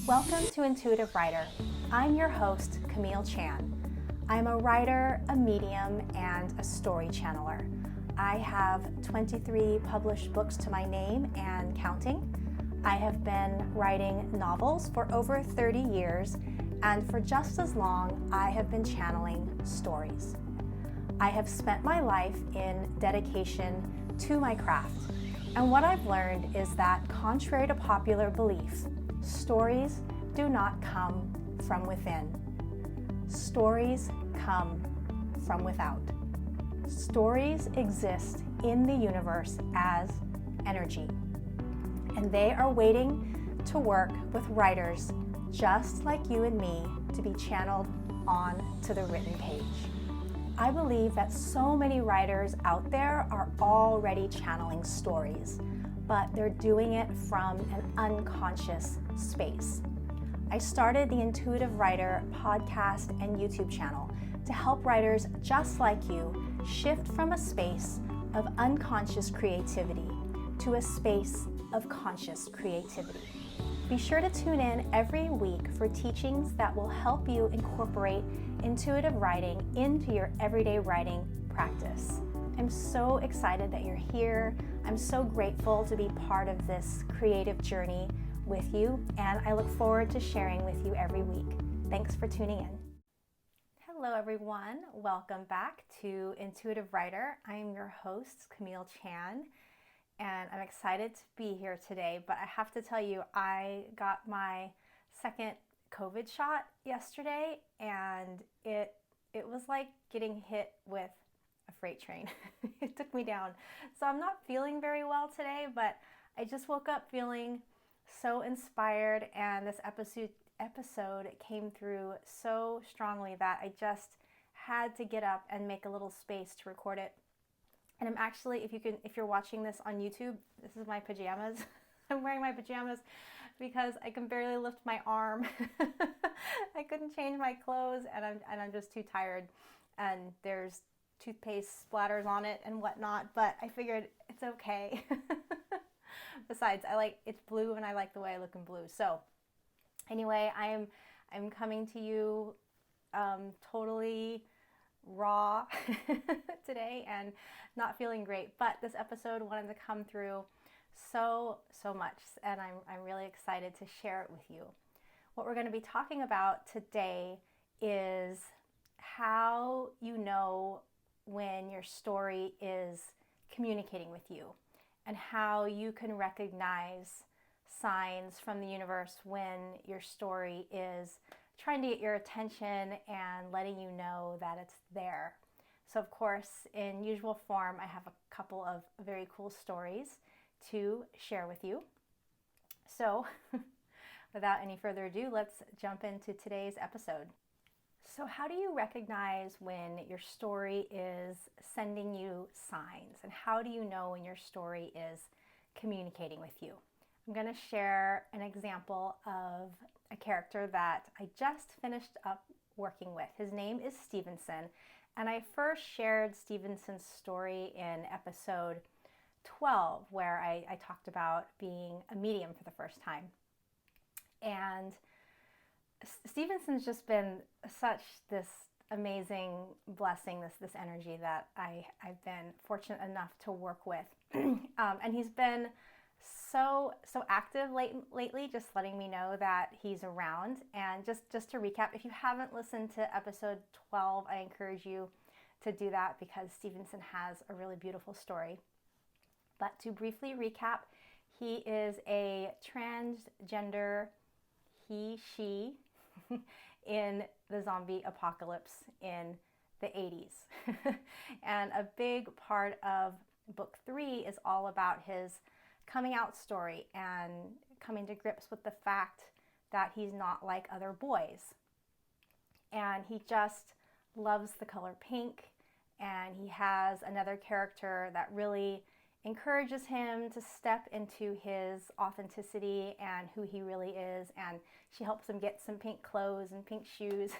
Welcome to Intuitive Writer. I'm your host, Camille Chan. I'm a writer, a medium, and a story channeler. I have 23 published books to my name and counting. I have been writing novels for over 30 years, and for just as long, I have been channeling stories. I have spent my life in dedication to my craft, and what I've learned is that, contrary to popular belief, stories do not come from within. Stories come from without. Stories exist in the universe as energy, and they are waiting to work with writers just like you and me to be channeled on to the written page. I believe that so many writers out there are already channeling stories, but they're doing it from an unconscious space. I started the Intuitive Writer podcast and YouTube channel to help writers just like you shift from a space of unconscious creativity to a space of conscious creativity. Be sure to tune in every week for teachings that will help you incorporate intuitive writing into your everyday writing practice. I'm so excited that you're here. I'm so grateful to be part of this creative journey with you, and I look forward to sharing with you every week. Thanks for tuning in. Hello everyone, welcome back to Intuitive Writer. I'm your host, Camille Chan, and I'm excited to be here today, but I have to tell you, I got my second COVID shot yesterday, and it was like getting hit with a freight train. It took me down. So I'm not feeling very well today, but I just woke up feeling so inspired, and this episode came through so strongly that I just had to get up and make a little space to record it. And I'm actually, if you're watching this on YouTube, this is my pajamas. I'm wearing my pajamas because I can barely lift my arm. I couldn't change my clothes, and I'm just too tired. And there's toothpaste splatters on it and whatnot, but I figured it's okay. Besides, it's blue, and I like the way I look in blue. So anyway, I'm coming to you totally raw today and not feeling great, but this episode wanted to come through so much, and I'm really excited to share it with you. What we're going to be talking about today is how you know when your story is communicating with you, and how you can recognize signs from the universe when your story is trying to get your attention and letting you know that it's there. So of course, in usual form, I have a couple of very cool stories to share with you. So without any further ado, let's jump into today's episode. So how do you recognize when your story is sending you signs? And how do you know when your story is communicating with you? I'm going to share an example of a character that I just finished up working with. His name is Stevenson, and I first shared Stevenson's story in episode 12, where I talked about being a medium for the first time. And Stevenson's just been such this amazing blessing, this energy that I've been fortunate enough to work with. And he's been so active lately, just letting me know that he's around. And just to recap, if you haven't listened to episode 12, I encourage you to do that, because Stevenson has a really beautiful story. But to briefly recap, he is a transgender she in the zombie apocalypse in the 80s. And a big part of book 3 is all about his coming out story and coming to grips with the fact that he's not like other boys. And he just loves the color pink, and he has another character that really encourages him to step into his authenticity and who he really is, and she helps him get some pink clothes and pink shoes.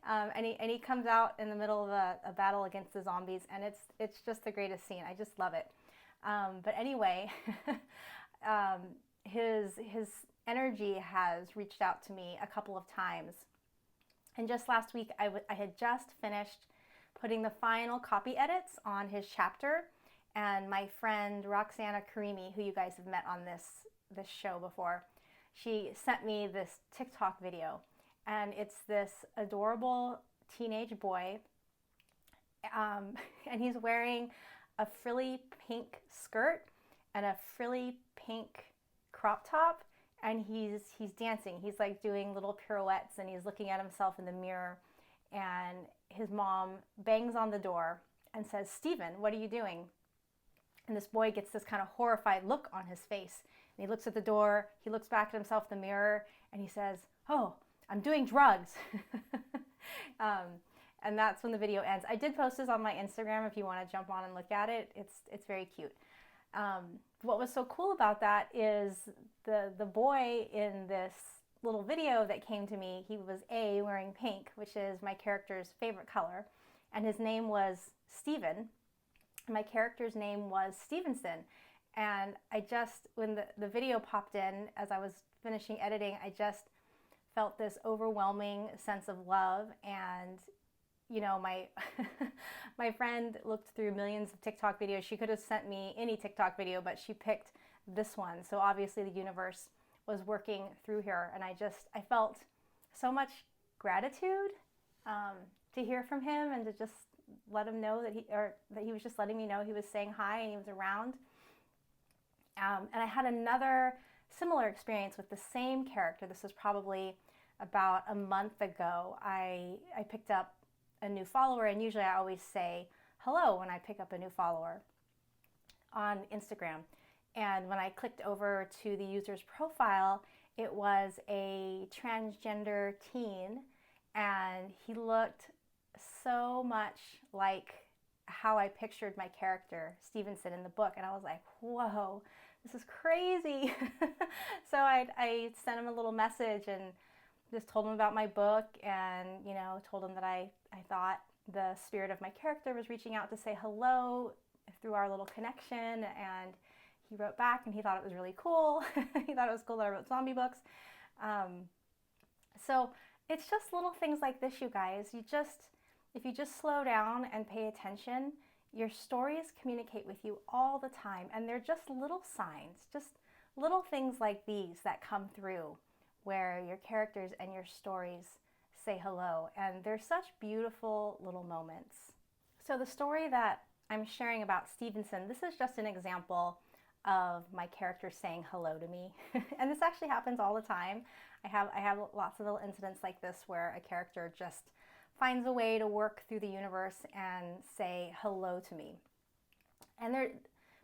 And he comes out in the middle of a battle against the zombies, and it's just the greatest scene. I just love it. But anyway, his Energy has reached out to me a couple of times. And just last week, I had just finished putting the final copy edits on his chapter. And my friend Roxana Karimi, who you guys have met on this show before, she sent me this TikTok video. And it's this adorable teenage boy. And he's wearing a frilly pink skirt and a frilly pink crop top. And he's dancing. He's like doing little pirouettes, and he's looking at himself in the mirror. And his mom bangs on the door and says, "Steven, what are you doing?" And this boy gets this kind of horrified look on his face. And he looks at the door, he looks back at himself in the mirror, and he says, "Oh, I'm doing drugs." And that's when the video ends. I did post this on my Instagram if you want to jump on and look at it. It's very cute. What was so cool about that is the boy in this little video that came to me, he was wearing pink, which is my character's favorite color, and his name was Steven. My character's name was Stevenson. And when the video popped in as I was finishing editing, I just felt this overwhelming sense of love. And you know, my my friend looked through millions of TikTok videos. She could have sent me any TikTok video, but she picked this one. So obviously the universe was working through here, and I felt so much gratitude to hear from him, and to just let him know that he was just letting me know he was saying hi and he was around. And I had another similar experience with the same character. This was probably about a month ago. I picked up a new follower, and usually I always say hello when I pick up a new follower on Instagram. And when I clicked over to the user's profile, it was a transgender teen, and he looked so much like how I pictured my character, Stevenson, in the book. And I was like, whoa, this is crazy. So I sent him a little message and just told him about my book, and told him that I thought the spirit of my character was reaching out to say hello through our little connection. And he wrote back, and he thought it was really cool. He thought it was cool that I wrote zombie books. So it's just little things like this, you guys. If you just slow down and pay attention, your stories communicate with you all the time. And they're just little signs, just little things like these that come through, where your characters and your stories say hello. And they're such beautiful little moments. So the story that I'm sharing about Stevenson, this is just an example of my character saying hello to me. And this actually happens all the time. I have lots of little incidents like this where a character just finds a way to work through the universe and say hello to me. And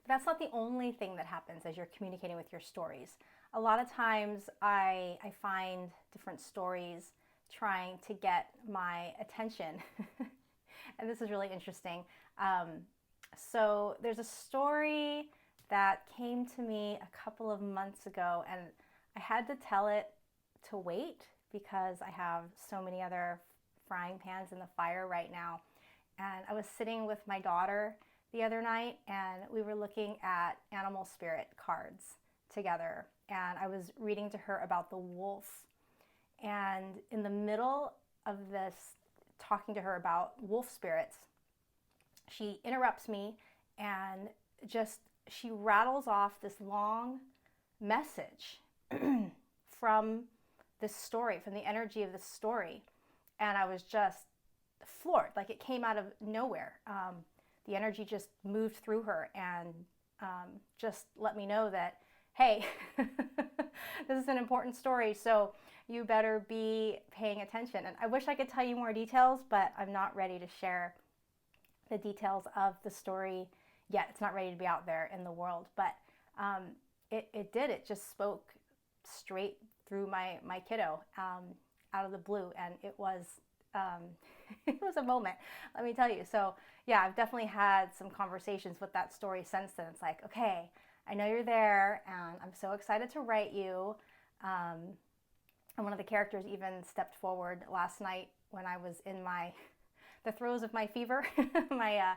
that's not the only thing that happens as you're communicating with your stories. A lot of times I find different stories trying to get my attention. And this is really interesting. So there's a story that came to me a couple of months ago, and I had to tell it to wait because I have so many other frying pans in the fire right now. And I was sitting with my daughter the other night, and we were looking at animal spirit cards together, and I was reading to her about the wolf. And in the middle of this, talking to her about wolf spirits, she interrupts me and she rattles off this long message from this story, from the energy of this story. And I was just floored, like it came out of nowhere. The energy just moved through her and just let me know that, hey, this is an important story, so you better be paying attention. And I wish I could tell you more details, but I'm not ready to share the details of the story yet. It's not ready to be out there in the world, but it just spoke straight through my kiddo out of the blue, and it was it was a moment, let me tell you. So yeah, I've definitely had some conversations with that story since then. It's like, okay, I know you're there, and I'm so excited to write you. And one of the characters even stepped forward last night when I was in the throes of my fever, my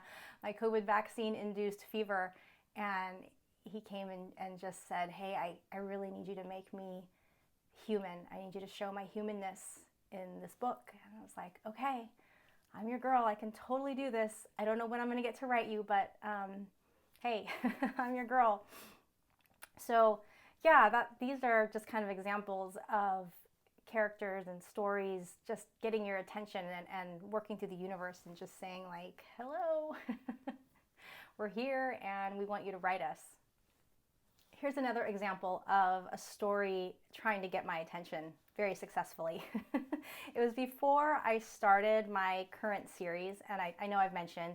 COVID vaccine induced fever, and he came in and just said, hey, I really need you to make me human. I need you to show my humanness in this book. And I was like, okay, I'm your girl. I can totally do this. I don't know when I'm going to get to write you, but hey, I'm your girl. So yeah, these are just kind of examples of characters and stories just getting your attention and working through the universe and just saying like, hello, we're here and we want you to write us. Here's another example of a story trying to get my attention very successfully. It was before I started my current series, and I know I've mentioned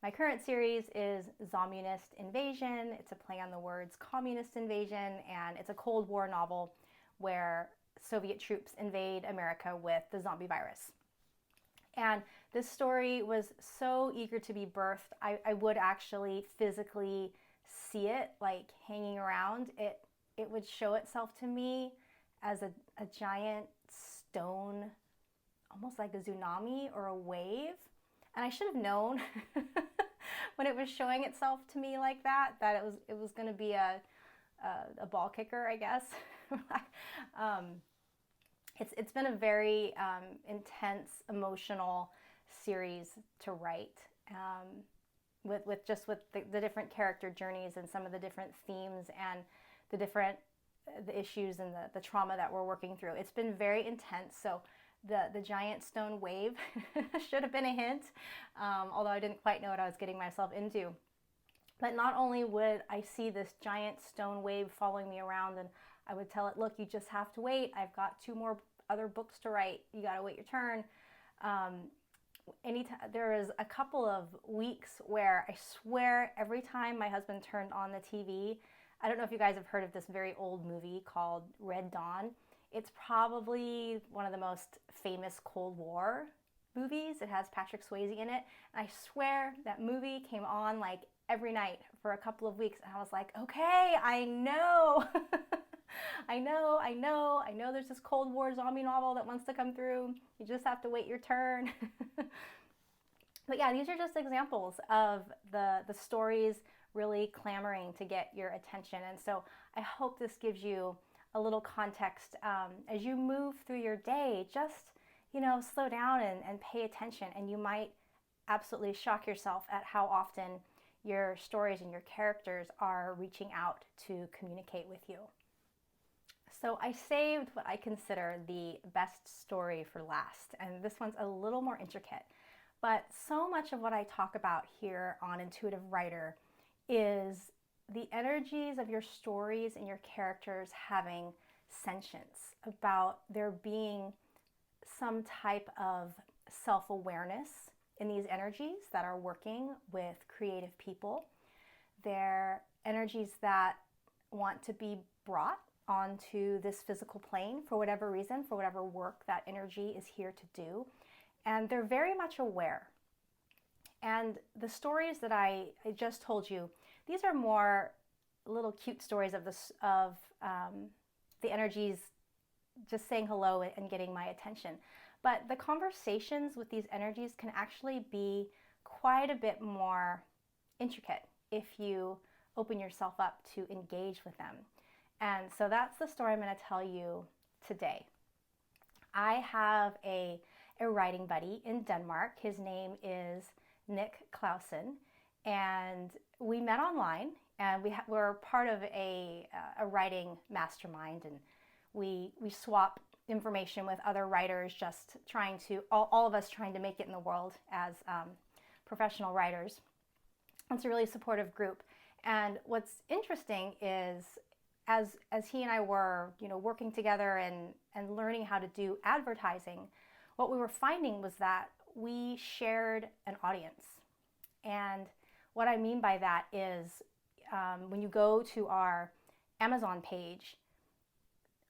my current series is Zommunist Invasion. It's a play on the words communist invasion, and it's a Cold War novel where Soviet troops invade America with the zombie virus. And this story was so eager to be birthed. I would actually physically see it like hanging around. It would show itself to me as a giant stone, almost like a tsunami or a wave. And I should have known when it was showing itself to me like that it was going to be a ball kicker, I guess. It's been a very intense, emotional series to write, with the different character journeys and some of the different themes and the issues and the trauma that we're working through. It's been very intense. So the giant stone wave should have been a hint, although I didn't quite know what I was getting myself into. But not only would I see this giant stone wave following me around, and I would tell it, look, you just have to wait. I've got 2 more other books to write. You got to wait your turn. There was a couple of weeks where I swear every time my husband turned on the TV, I don't know if you guys have heard of this very old movie called Red Dawn. It's probably one of the most famous Cold War movies. It has Patrick Swayze in it. And I swear that movie came on like every night for a couple of weeks. And I was like, okay, I know. I know there's this Cold War zombie novel that wants to come through. You just have to wait your turn. But yeah, these are just examples of the stories really clamoring to get your attention. And so I hope this gives you a little context as you move through your day. Just, slow down and pay attention, and you might absolutely shock yourself at how often your stories and your characters are reaching out to communicate with you. So I saved what I consider the best story for last, and this one's a little more intricate. But so much of what I talk about here on Intuitive Writer is the energies of your stories and your characters having sentience, about there being some type of self-awareness in these energies that are working with creative people. They're energies that want to be brought onto this physical plane for whatever reason, for whatever work that energy is here to do. And they're very much aware. And the stories that I just told you, these are more little cute stories of the energies just saying hello and getting my attention. But the conversations with these energies can actually be quite a bit more intricate if you open yourself up to engage with them. And so that's the story I'm going to tell you today. I have a writing buddy in Denmark. His name is Nick Clausen, and we met online, and we're part of a writing mastermind, and we swap information with other writers, just trying to, all of us trying to make it in the world as professional writers. It's a really supportive group. And what's interesting is as he and I were, working together and learning how to do advertising, what we were finding was that we shared an audience. And what I mean by that is when you go to our Amazon page,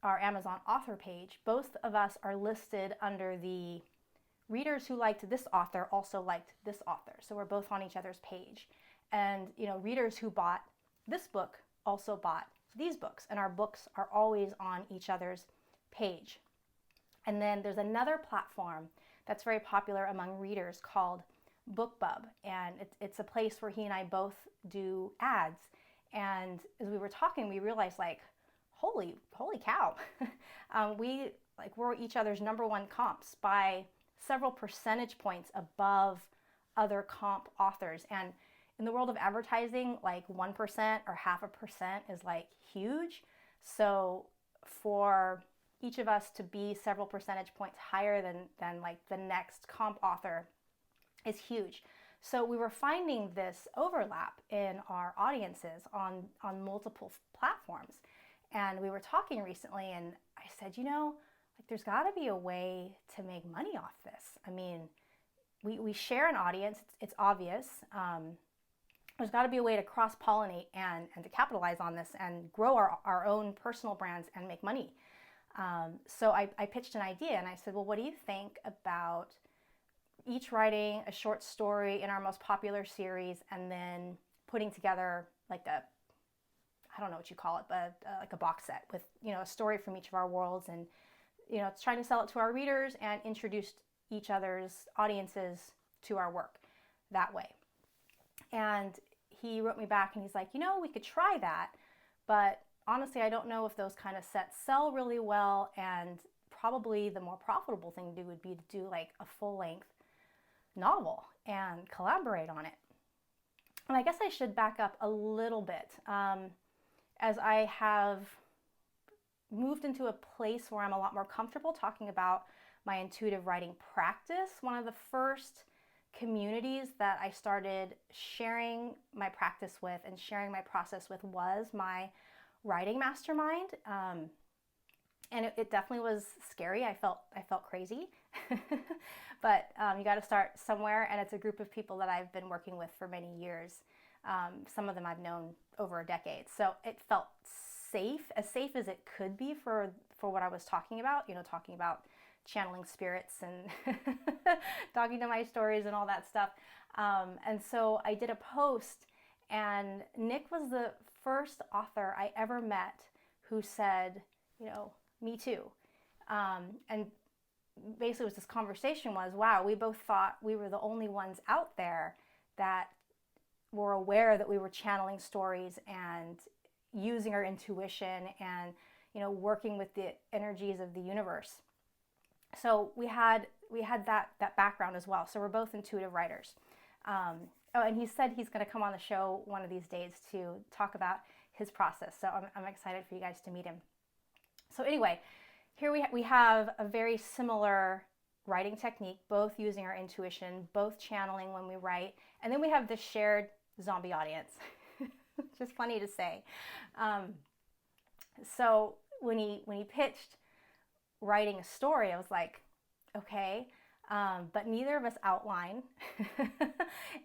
our Amazon author page, both of us are listed under the readers who liked this author also liked this author. So we're both on each other's page. And readers who bought this book also bought these books, and our books are always on each other's page. And then there's another platform that's very popular among readers called BookBub, and it's a place where he and I both do ads. And as we were talking, we realized, like, holy cow. We're each other's number one comps by several percentage points above other comp authors. And in the world of advertising, like 1% or 0.5% is like huge. So for each of us to be several percentage points higher than like the next comp author is huge. So we were finding this overlap in our audiences on multiple platforms. And we were talking recently, and I said, like there's got to be a way to make money off this. I mean, we share an audience, it's obvious. There's got to be a way to cross-pollinate and to capitalize on this and grow our own personal brands and make money. So I pitched an idea, and I said, well, what do you think about each writing a short story in our most popular series and then putting together like I don't know what you call it, but like a box set with, a story from each of our worlds, and, it's trying to sell it to our readers and introduce each other's audiences to our work that way. And he wrote me back and he's like, we could try that, but honestly, I don't know if those kind of sets sell really well, and probably the more profitable thing to do would be to do like a full-length novel and collaborate on it. And I guess I should back up a little bit. As I have moved into a place where I'm a lot more comfortable talking about my intuitive writing practice, one of the first communities that I started sharing my practice with and sharing my process with was my writing mastermind. And it definitely was scary. I felt crazy, but you got to start somewhere, and it's a group of people that I've been working with for many years. Some of them I've known over a decade. So it felt safe as it could be for what I was talking about, talking about channeling spirits and talking to my stories and all that stuff. And so I did a post, and Nick was the first author I ever met who said, me too. And basically what this conversation was, wow, we both thought we were the only ones out there that were aware that we were channeling stories and using our intuition and, working with the energies of the universe. So we had that background as well. So we're both intuitive writers. And he said he's going to come on the show one of these days to talk about his process. So I'm excited for you guys to meet him. So anyway, here we have a very similar writing technique, both using our intuition, both channeling when we write, and then we have this shared zombie audience. Just funny to say. So when he pitched writing a story, I was like, okay, but neither of us outline.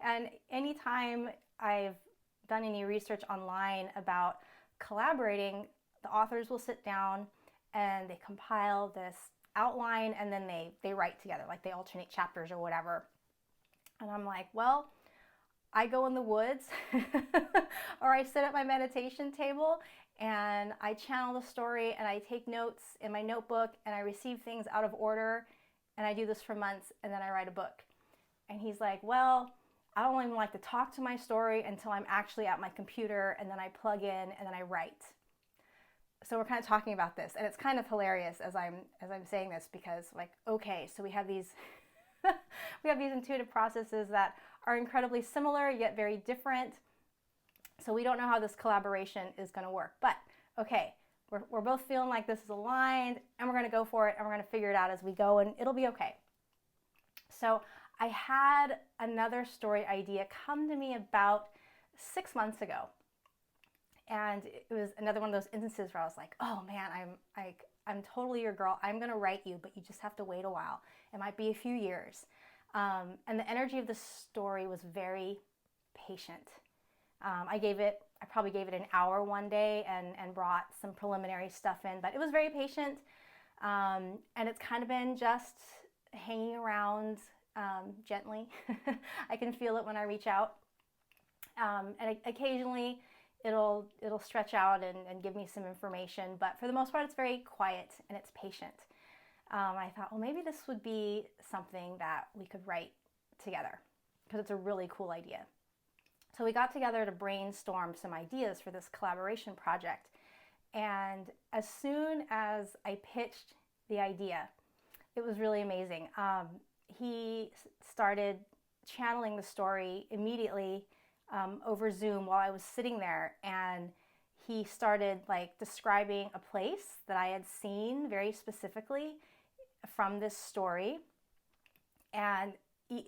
And anytime I've done any research online about collaborating, the authors will sit down and they compile this outline, and then they write together, like they alternate chapters or whatever. And I'm like, well, I go in the woods or I sit at my meditation table and I channel the story and I take notes in my notebook and I receive things out of order, and I do this for months, and then I write a book. And he's like, well, I don't even like to talk to my story until I'm actually at my computer, and then I plug in and then I write. So we're kind of talking about this, and it's kind of hilarious as I'm saying this, because like, okay, so we have these intuitive processes that are incredibly similar yet very different. So we don't know how this collaboration is going to work, but okay, we're both feeling like this is aligned, and we're going to go for it, and we're going to figure it out as we go, and it'll be okay. So I had another story idea come to me about 6 months ago. And it was another one of those instances where I was like, oh man, I'm totally your girl. I'm going to write you, but you just have to wait a while. It might be a few years. And the energy of the story was very patient. I probably gave it an hour one day and brought some preliminary stuff in, but it was very patient. And it's kind of been just hanging around gently. I can feel it when I reach out. And occasionally it'll stretch out and give me some information, but for the most part it's very quiet and it's patient. I thought, well, maybe this would be something that we could write together, because it's a really cool idea. So we got together to brainstorm some ideas for this collaboration project, And as soon as I pitched the idea, it was really amazing. He started channeling the story immediately over Zoom while I was sitting there, and he started like describing a place that I had seen very specifically from this story. And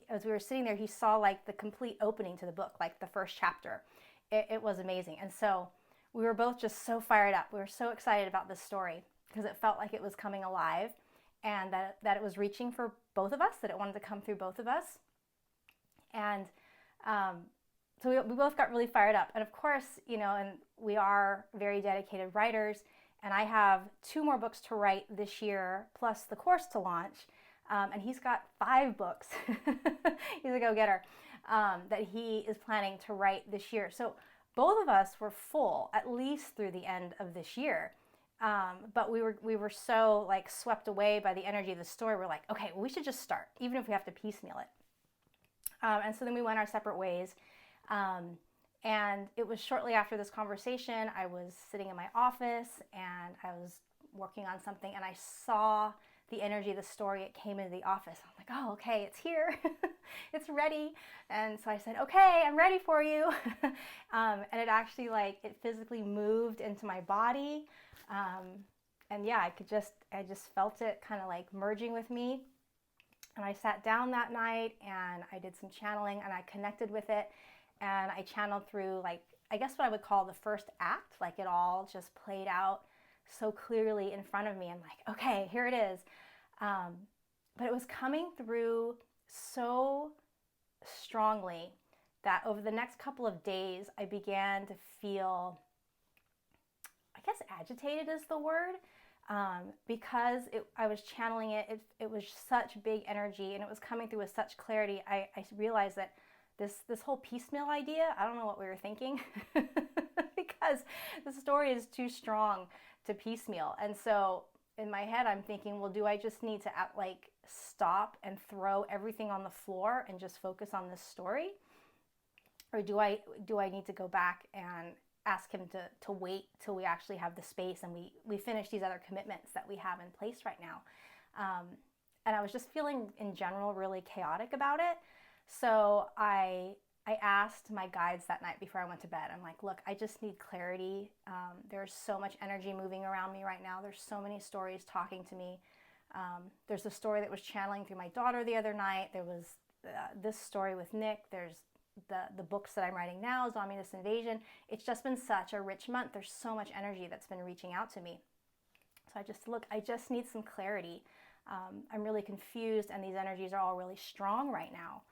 as we were sitting there, he saw like the complete opening to the book, like the first chapter. It was amazing. And so we were both just so fired up. We were so excited about this story because it felt like it was coming alive, and that it was reaching for both of us, that it wanted to come through both of us. And so we both got really fired up. And of course, and we are very dedicated writers, and I have 2 more books to write this year, plus the course to launch. And he's got 5 books. He's a go-getter that he is planning to write this year. So both of us were full at least through the end of this year. But we were so like swept away by the energy of the story. We're like, okay, well, we should just start, even if we have to piecemeal it. And so then we went our separate ways. And it was shortly after this conversation, I was sitting in my office and I was working on something, and I saw the energy of the story. It came into the office. I'm like, oh, okay, it's here. It's ready. And so I said, okay, I'm ready for you. And it actually it physically moved into my body. And yeah, I just felt it kind of like merging with me. And I sat down that night and I did some channeling and I connected with it. And I channeled through I guess what I would call the first act. Like it all just played out so clearly in front of me. I'm like, okay, here it is. But it was coming through so strongly that over the next couple of days, I began to feel, I guess agitated is the word, because I was channeling it. It was such big energy and it was coming through with such clarity. I realized that this whole piecemeal idea, I don't know what we were thinking because the story is too strong to piecemeal. And so in my head, I'm thinking, well, do I just need to stop and throw everything on the floor and just focus on this story? Or do I need to go back and ask him to wait till we actually have the space and we finish these other commitments that we have in place right now? And I was just feeling in general really chaotic about it. So I asked my guides that night before I went to bed. I'm like, look, I just need clarity. There's so much energy moving around me right now. There's so many stories talking to me. There's a story that was channeling through my daughter the other night. There was this story with Nick. There's the books that I'm writing now, Zombiness Invasion. It's just been such a rich month. There's so much energy that's been reaching out to me. So I just need some clarity. I'm really confused and these energies are all really strong right now.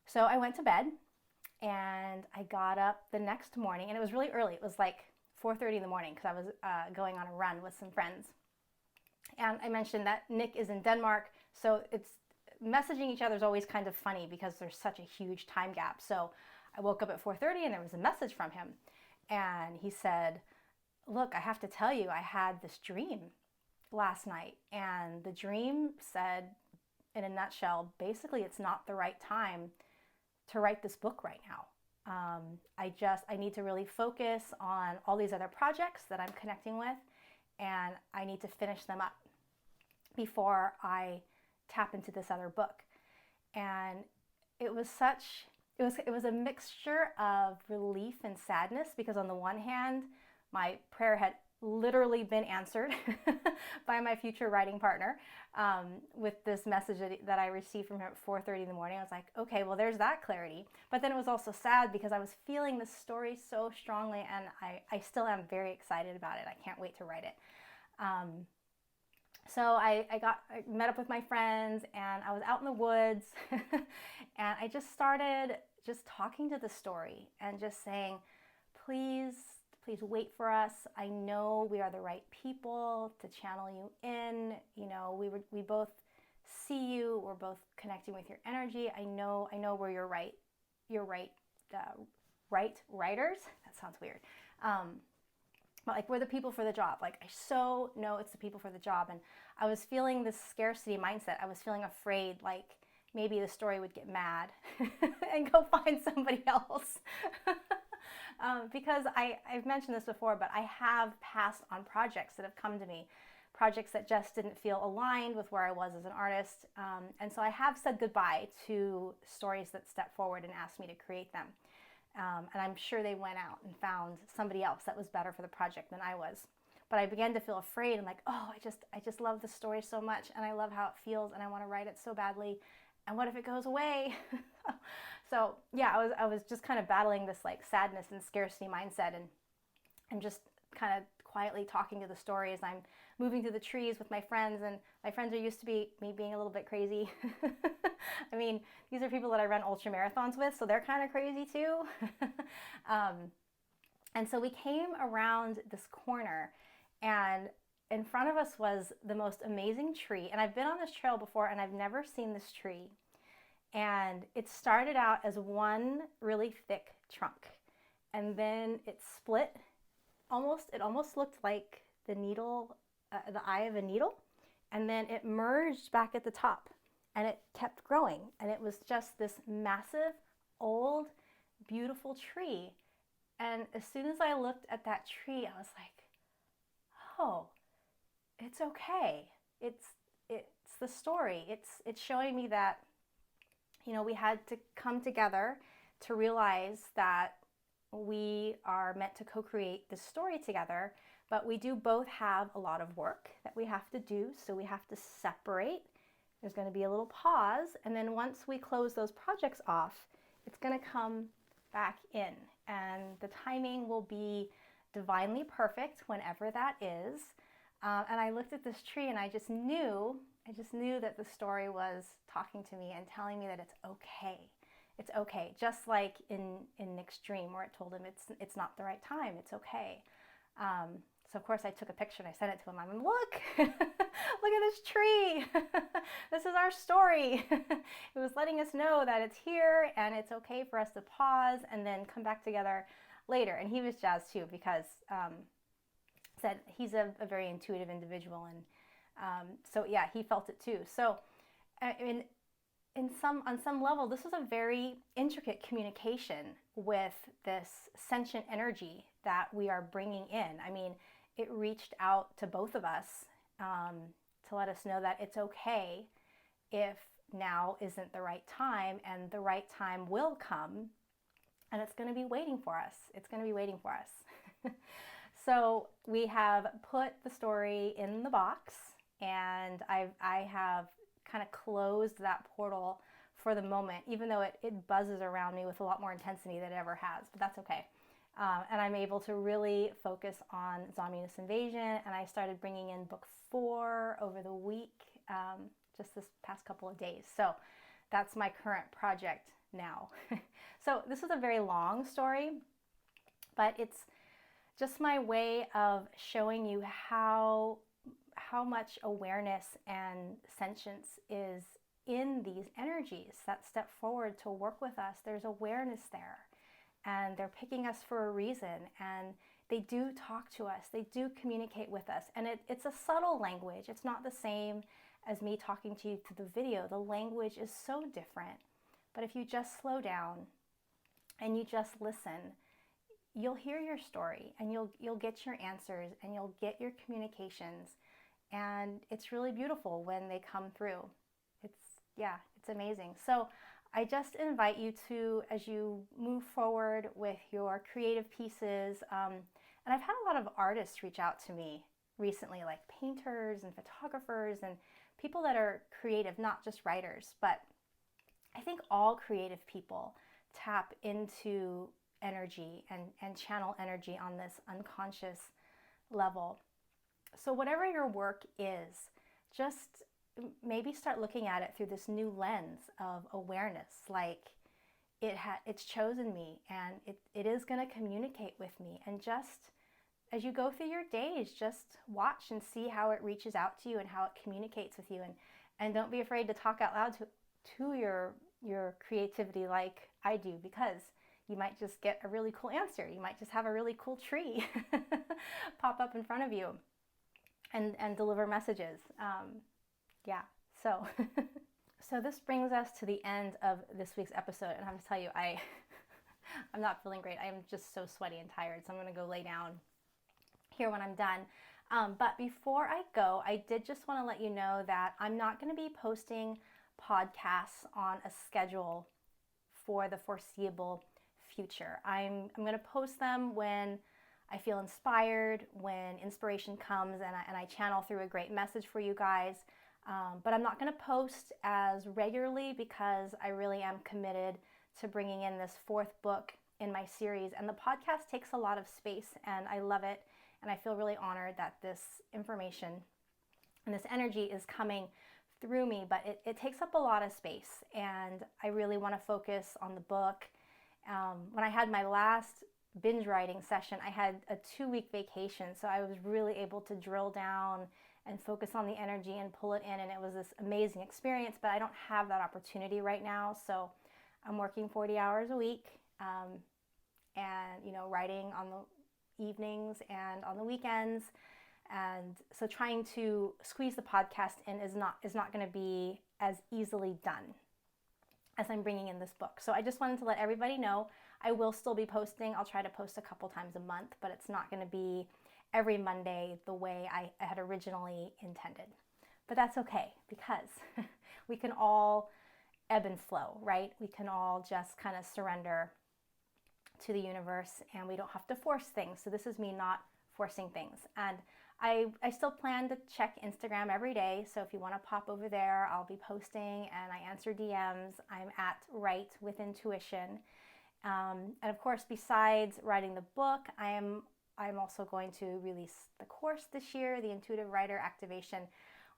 So I went to bed and I got up the next morning, and it was really early. It was 4:30 in the morning because I was going on a run with some friends. And I mentioned that Nick is in Denmark, so it's messaging each other is always kind of funny because there's such a huge time gap. So I woke up at 4:30 and there was a message from him. And he said, look, I have to tell you, I had this dream last night. And the dream said, in a nutshell, basically it's not the right time to write this book right now. I need to really focus on all these other projects that I'm connecting with, and I need to finish them up before I tap into this other book. And it was a mixture of relief and sadness, because on the one hand, my prayer had literally been answered by my future writing partner with this message that I received from him at 4:30 in the morning. I was like, okay, well, there's that clarity. But then it was also sad because I was feeling this story so strongly, and I still am very excited about it. I can't wait to write it. So I met up with my friends, and I was out in the woods and I just started talking to the story and just saying, please wait for us. I know we are the right people to channel you in. We both see you. We're both connecting with your energy. I know we're your right writers. That sounds weird. But we're the people for the job. I so know it's the people for the job. And I was feeling this scarcity mindset. I was feeling afraid, maybe the story would get mad and go find somebody else. Because I've mentioned this before, but I have passed on projects that have come to me, projects that just didn't feel aligned with where I was as an artist. And so I have said goodbye to stories that stepped forward and asked me to create them. And I'm sure they went out and found somebody else that was better for the project than I was. But I began to feel afraid. I'm like, oh, I just love the story so much, and I love how it feels, and I want to write it so badly. And what if it goes away? So yeah, I was just kind of battling this like sadness and scarcity mindset, and I'm just kind of quietly talking to the story as I'm moving through the trees with my friends, and my friends are used to me being a little bit crazy. I mean, these are people that I run ultra marathons with, so they're kind of crazy too. And so we came around this corner, and in front of us was the most amazing tree. And I've been on this trail before, and I've never seen this tree. And it started out as one really thick trunk, and then it split. It almost looked like the needle, the eye of a needle, and then it merged back at the top, and it kept growing, and it was just this massive, old, beautiful tree. And as soon as I looked at that tree, I was like, oh, it's okay. It's the story. It's showing me that, you know, we had to come together to realize that we are meant to co-create this story together, but we do both have a lot of work that we have to do, so we have to separate. There's going to be a little pause, and then once we close those projects off, it's going to come back in, and the timing will be divinely perfect whenever that is. And I looked at this tree, and I just knew that the story was talking to me and telling me that it's okay. It's okay. Just like in Nick's dream, where it told him it's not the right time. It's okay. So of course I took a picture and I sent it to him. I'm like, look, look at this tree. This is our story. It was letting us know that it's here and it's okay for us to pause and then come back together later. And he was jazzed too, because said he's a very intuitive individual, and so yeah, he felt it too. So on some level, this was a very intricate communication with this sentient energy that we are bringing in. I mean, it reached out to both of us to let us know that it's okay if now isn't the right time, and the right time will come, and it's going to be waiting for us. It's going to be waiting for us. So we have put the story in the box, and I have kind of closed that portal for the moment, even though it buzzes around me with a lot more intensity than it ever has, but that's okay. And I'm able to really focus on Zombies Invasion, and I started bringing in book 4 over the week, just this past couple of days. So that's my current project now. So this is a very long story, but it's just my way of showing you how much awareness and sentience is in these energies that step forward to work with us. There's awareness there, and they're picking us for a reason, and they do talk to us. They do communicate with us, and it's a subtle language. It's not the same as me talking to you through the video. The language is so different, but if you just slow down and you just listen, you'll hear your story, and you'll get your answers, and you'll get your communications, and it's really beautiful when they come through. It's amazing. So I just invite you to, as you move forward with your creative pieces, and I've had a lot of artists reach out to me recently, like painters and photographers and people that are creative, not just writers, but I think all creative people tap into energy and channel energy on this unconscious level. So whatever your work is, just maybe start looking at it through this new lens of awareness, like it's chosen me, and it is going to communicate with me. And just as you go through your days, just watch and see how it reaches out to you and how it communicates with you, and don't be afraid to talk out loud to your creativity like I do, because you might just get a really cool answer. You might just have a really cool tree pop up in front of you and deliver messages. So this brings us to the end of this week's episode, and I have to tell you, I'm not feeling great. I'm just so sweaty and tired, so I'm going to go lay down here when I'm done. But before I go, I did just want to let you know that I'm not going to be posting podcasts on a schedule for the foreseeable future. I'm going to post them when I feel inspired, when inspiration comes and I channel through a great message for you guys. But I'm not going to post as regularly because I really am committed to bringing in this fourth book in my series. And the podcast takes a lot of space and I love it. And I feel really honored that this information and this energy is coming through me, but it takes up a lot of space. And I really want to focus on the book. When I had my last binge writing session, I had a 2-week vacation. So I was really able to drill down and focus on the energy and pull it in. And it was this amazing experience, but I don't have that opportunity right now. So I'm working 40 hours a week and, writing on the evenings and on the weekends. And so trying to squeeze the podcast in is not going to be as easily done as I'm bringing in this book. So I just wanted to let everybody know I will still be posting. I'll try to post a couple times a month, but it's not going to be every Monday the way I had originally intended. But that's okay because we can all ebb and flow, right? We can all just kind of surrender to the universe and we don't have to force things. So this is me not forcing things. And I still plan to check Instagram every day. So if you want to pop over there, I'll be posting and I answer DMs. I'm at Write with Intuition. And of course, besides writing the book, I'm also going to release the course this year, the Intuitive Writer Activation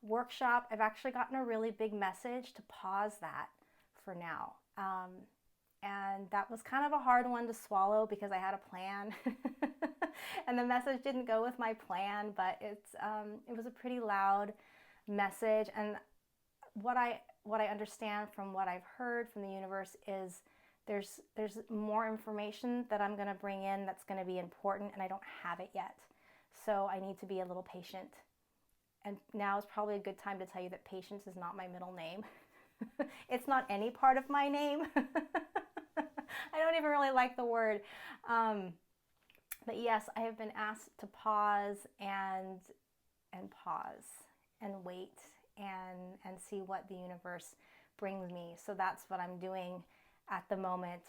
Workshop. I've actually gotten a really big message to pause that for now. And that was kind of a hard one to swallow because I had a plan and the message didn't go with my plan, but it was a pretty loud message. And what I understand from what I've heard from the universe is there's more information that I'm going to bring in that's going to be important and I don't have it yet. So I need to be a little patient. And now is probably a good time to tell you that patience is not my middle name. It's not any part of my name. I don't even really like the word. But yes, I have been asked to pause and pause and wait and see what the universe brings me. So that's what I'm doing at the moment.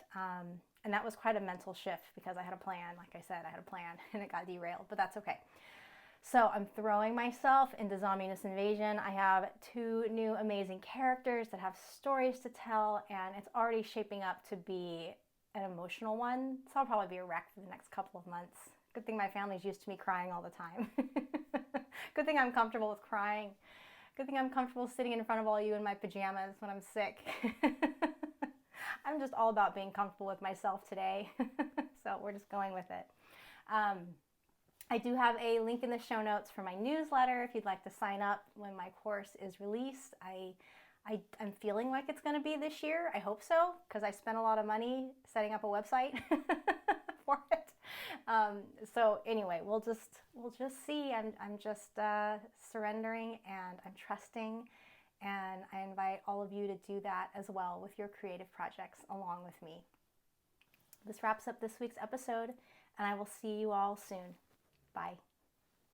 And that was quite a mental shift because I had a plan. Like I said, I had a plan and it got derailed, but that's okay. So I'm throwing myself into Zombiness Invasion. I have 2 new amazing characters that have stories to tell, and it's already shaping up to be an emotional one. So I'll probably be a wreck for the next couple of months. Good thing my family's used to me crying all the time. Good thing I'm comfortable with crying. Good thing I'm comfortable sitting in front of all you in my pajamas when I'm sick. I'm just all about being comfortable with myself today. So we're just going with it. I do have a link in the show notes for my newsletter if you'd like to sign up when my course is released. I'm feeling like it's going to be this year. I hope so, because I spent a lot of money setting up a website for it. So anyway, we'll just see. I'm just surrendering and I'm trusting, and I invite all of you to do that as well with your creative projects along with me. This wraps up this week's episode, and I will see you all soon. Bye.